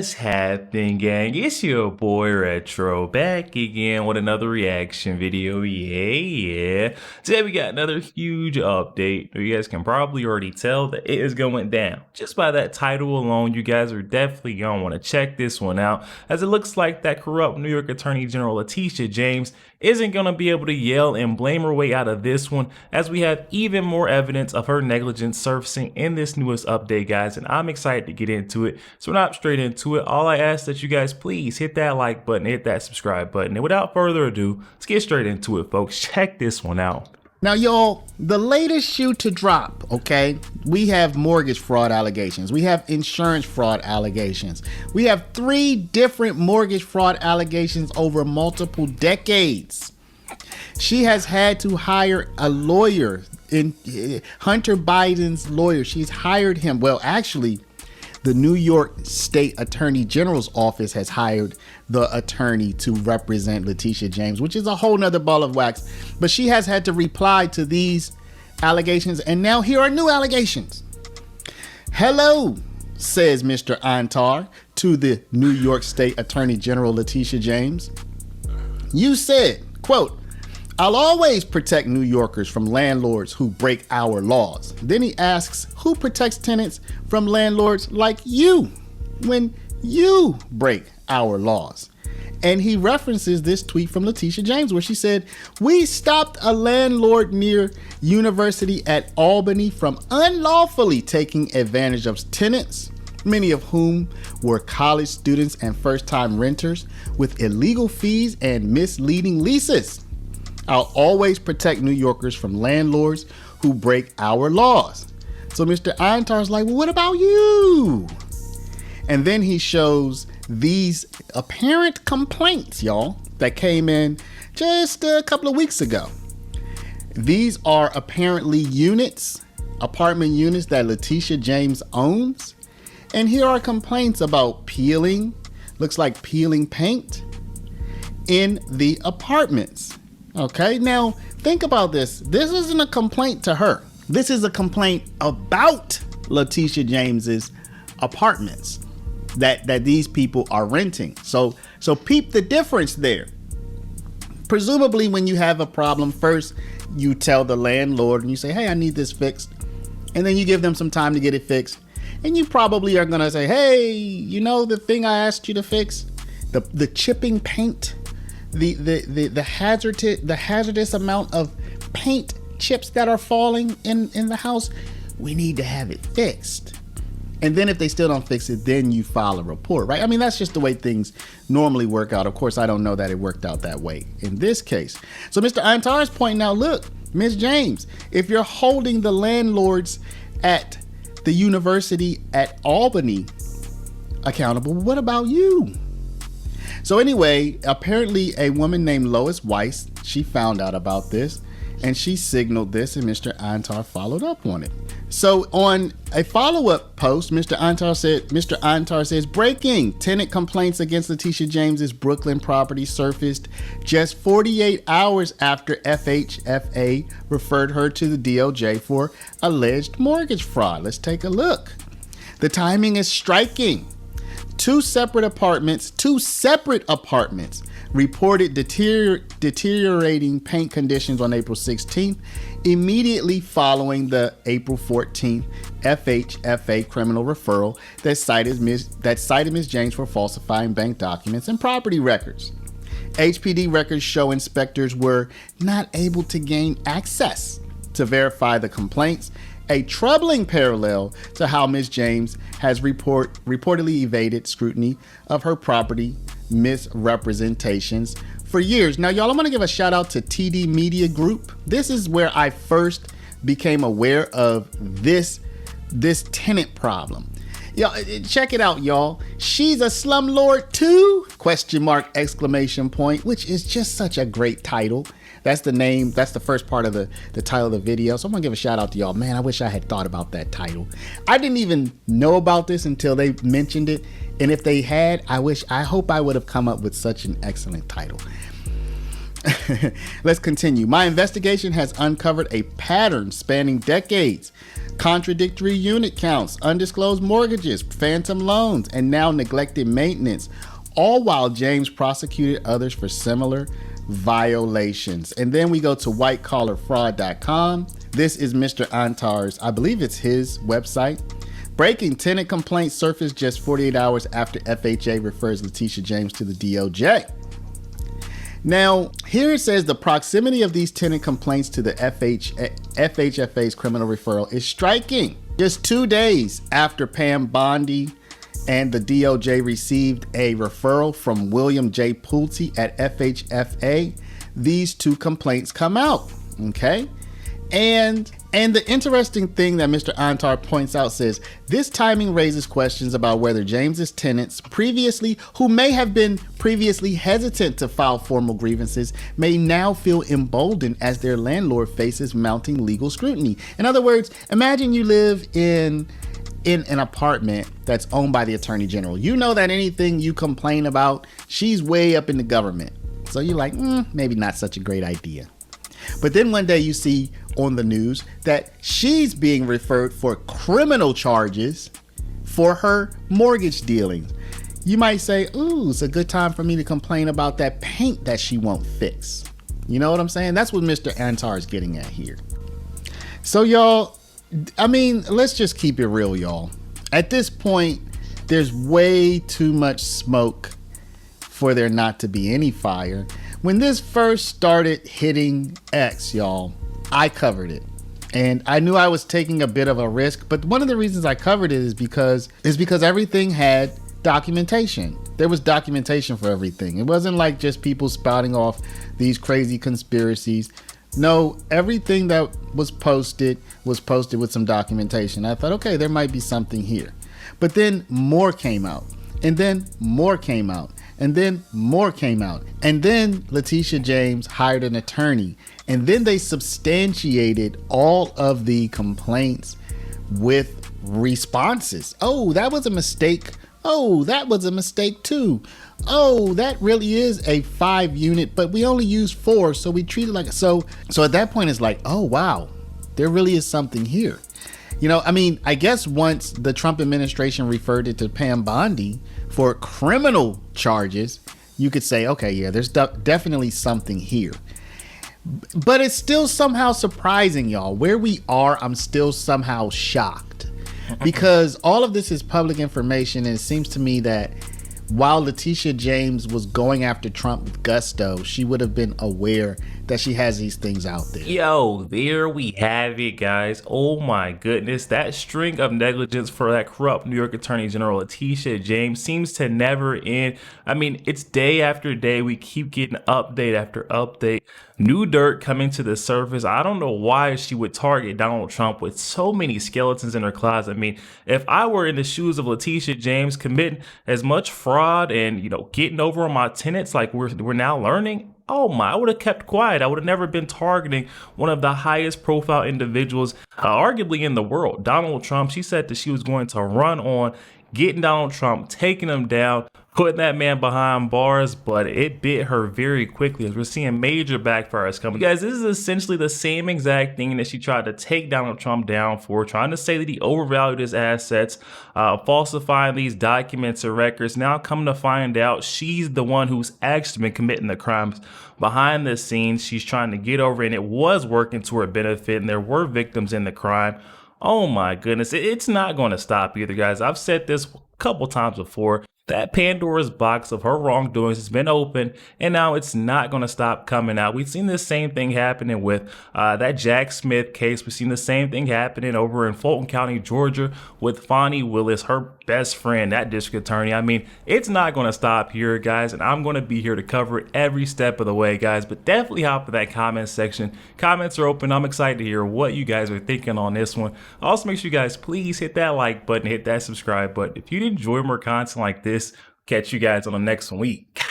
What's happening, gang? It's your boy Retro back again with another reaction video. Yeah. Today we got another huge update. You guys can probably already tell that it is going down. Just by that title alone, you guys are definitely gonna want to check this one out, as it looks like that corrupt New York Attorney General Letitia James isn't gonna be able to yell and blame her way out of this one, as we have even more evidence of her negligence surfacing in this newest update, guys, and I'm excited to get into it. So we're not straight into it. All I ask that you guys please hit that like button, hit that subscribe button, and without further ado, let's get straight into it, folks. Check this one out. Now, y'all, the latest shoe to drop, okay? We have mortgage fraud allegations. We have insurance fraud allegations. We have 3 different mortgage fraud allegations over multiple decades. She has had to hire a lawyer, Hunter Biden's lawyer. She's hired him. Well, actually, the New York State Attorney General's office has hired the attorney to represent Letitia James, which is a whole nother ball of wax. But she has had to reply to these allegations, and now here are new allegations. Hello, says Mr. Antar to the New York State Attorney General Letitia James. You said, quote, "I'll always protect New Yorkers from landlords who break our laws." Then he asks, who protects tenants from landlords like you when you break our laws? And he references this tweet from Letitia James where she said, "We stopped a landlord near University at Albany from unlawfully taking advantage of tenants, many of whom were college students and first-time renters, with illegal fees and misleading leases. I'll always protect New Yorkers from landlords who break our laws." So Mr. Antar's like, well, what about you? And then he shows these apparent complaints, y'all, that came in just a couple of weeks ago. These are apparently units, apartment units that Letitia James owns. And here are complaints about peeling, looks like peeling paint in the apartments. Okay, now think about this. This isn't a complaint to her. This is a complaint about Letitia James's apartments that these people are renting. So peep the difference there. Presumably when you have a problem, first you tell the landlord and you say, hey, I need this fixed. And then you give them some time to get it fixed. And you probably are gonna say, hey, you know the thing I asked you to fix? The chipping paint, the hazardous amount of paint chips that are falling in the house, we need to have it fixed. And then if they still don't fix it, then you file a report, right? I mean, that's just the way things normally work out. Of course, I don't know that it worked out that way in this case. So Mr. Antar is pointing out, look, Ms. James, if you're holding the landlords at the University at Albany accountable, what about you? So anyway, apparently a woman named Lois Weiss, she found out about this and she signaled this, and Mr. Antar followed up on it. So on a follow-up post, Mr. Antar says, breaking, tenant complaints against Letitia James's Brooklyn property surfaced just 48 hours after FHFA referred her to the DOJ for alleged mortgage fraud. Let's take a look. The timing is striking. Two separate apartments reported deteriorating paint conditions on April 16th, immediately following the April 14th FHFA criminal referral that cited Ms. James for falsifying bank documents and property records. HPD records show inspectors were not able to gain access to verify the complaints, a troubling parallel to how Ms. James has reportedly evaded scrutiny of her property misrepresentations for years. Now, y'all, I'm gonna give a shout out to TD Media Group. This is where I first became aware of this tenant problem. Y'all, check it out, y'all. She's a slumlord too? Question mark, exclamation point, which is just such a great title. That's the name, that's the first part of the title of the video. So I'm gonna give a shout out to y'all. Man, I wish I had thought about that title. I didn't even know about this until they mentioned it. And if they had, I hope I would have come up with such an excellent title. Let's continue. My investigation has uncovered a pattern spanning decades contradictory unit counts, undisclosed mortgages, phantom loans, and now neglected maintenance, all while James prosecuted others for similar violations. And then we go to whitecollarfraud.com. This is Mr. Antar's, I believe it's his website. Breaking tenant complaints surfaced just 48 hours after FHA refers Letitia James to the DOJ. Now, here it says the proximity of these tenant complaints to the FHFA's criminal referral is striking. Just 2 days after Pam Bondi and the DOJ received a referral from William J. Pulte at FHFA, these two complaints come out, okay? And the interesting thing that Mr. Antar points out says, this timing raises questions about whether James's tenants who may have been previously hesitant to file formal grievances, may now feel emboldened as their landlord faces mounting legal scrutiny. In other words, imagine you live in an apartment that's owned by the Attorney General. You know that anything you complain about, she's way up in the government. So you're like, maybe not such a great idea. But then one day you see on the news that she's being referred for criminal charges for her mortgage dealings. You might say, ooh, it's a good time for me to complain about that paint that she won't fix. You know what I'm saying? That's what Mr. Antar is getting at here. So y'all, I mean, let's just keep it real, y'all. At this point, there's way too much smoke for there not to be any fire. When this first started hitting X, y'all, I covered it. And I knew I was taking a bit of a risk, but one of the reasons I covered it is because everything had documentation. There was documentation for everything. It wasn't like just people spouting off these crazy conspiracies. No, everything that was posted with some documentation. I thought, okay, there might be something here. But then more came out, and then more came out, and then more came out. And then Letitia James hired an attorney, and then they substantiated all of the complaints with responses. Oh, that was a mistake. Oh, that was a mistake too. Oh, that really is a 5 unit, but we only use 4, so we treat it like so at that point it's like, oh wow, there really is something here. You know, I mean, I guess once the Trump administration referred it to Pam Bondi for criminal charges, you could say, okay, yeah, there's definitely something here. But it's still somehow surprising, y'all. Where we are, I'm still somehow shocked because all of this is public information, and it seems to me that while Letitia James was going after Trump with gusto, she would have been aware that she has these things out there. Yo, there we have it, guys. Oh my goodness, that string of negligence for that corrupt New York Attorney General Letitia James seems to never end. I mean, it's day after day. We keep getting update after update. New dirt coming to the surface. I don't know why she would target Donald Trump with so many skeletons in her closet. I mean, if I were in the shoes of Letitia James committing as much fraud and, you know, getting over on my tenants like we're now learning, oh my, I would have kept quiet. I would have never been targeting one of the highest profile individuals, arguably in the world, Donald Trump. She said that she was going to run on getting Donald Trump, taking him down, putting that man behind bars, but it bit her very quickly as we're seeing major backfires coming. Guys, this is essentially the same exact thing that she tried to take Donald Trump down for, trying to say that he overvalued his assets, falsifying these documents or records. Now come to find out she's the one who's actually been committing the crimes behind the scenes. She's trying to get over, and it was working to her benefit, and there were victims in the crime. Oh my goodness, it's not going to stop either, guys. I've said this a couple times before. That Pandora's box of her wrongdoings has been open, and now it's not going to stop coming out. We've seen the same thing happening with that Jack Smith case. We've seen the same thing happening over in Fulton County, Georgia, with Fonnie Willis, her best friend, that district attorney. I mean, it's not going to stop here, guys, and I'm going to be here to cover it every step of the way, guys. But definitely hop in that comment section. Comments are open. I'm excited to hear what you guys are thinking on this one. Also, make sure you guys please hit that like button, hit that subscribe button. If you enjoy more content like this, catch you guys on the next week.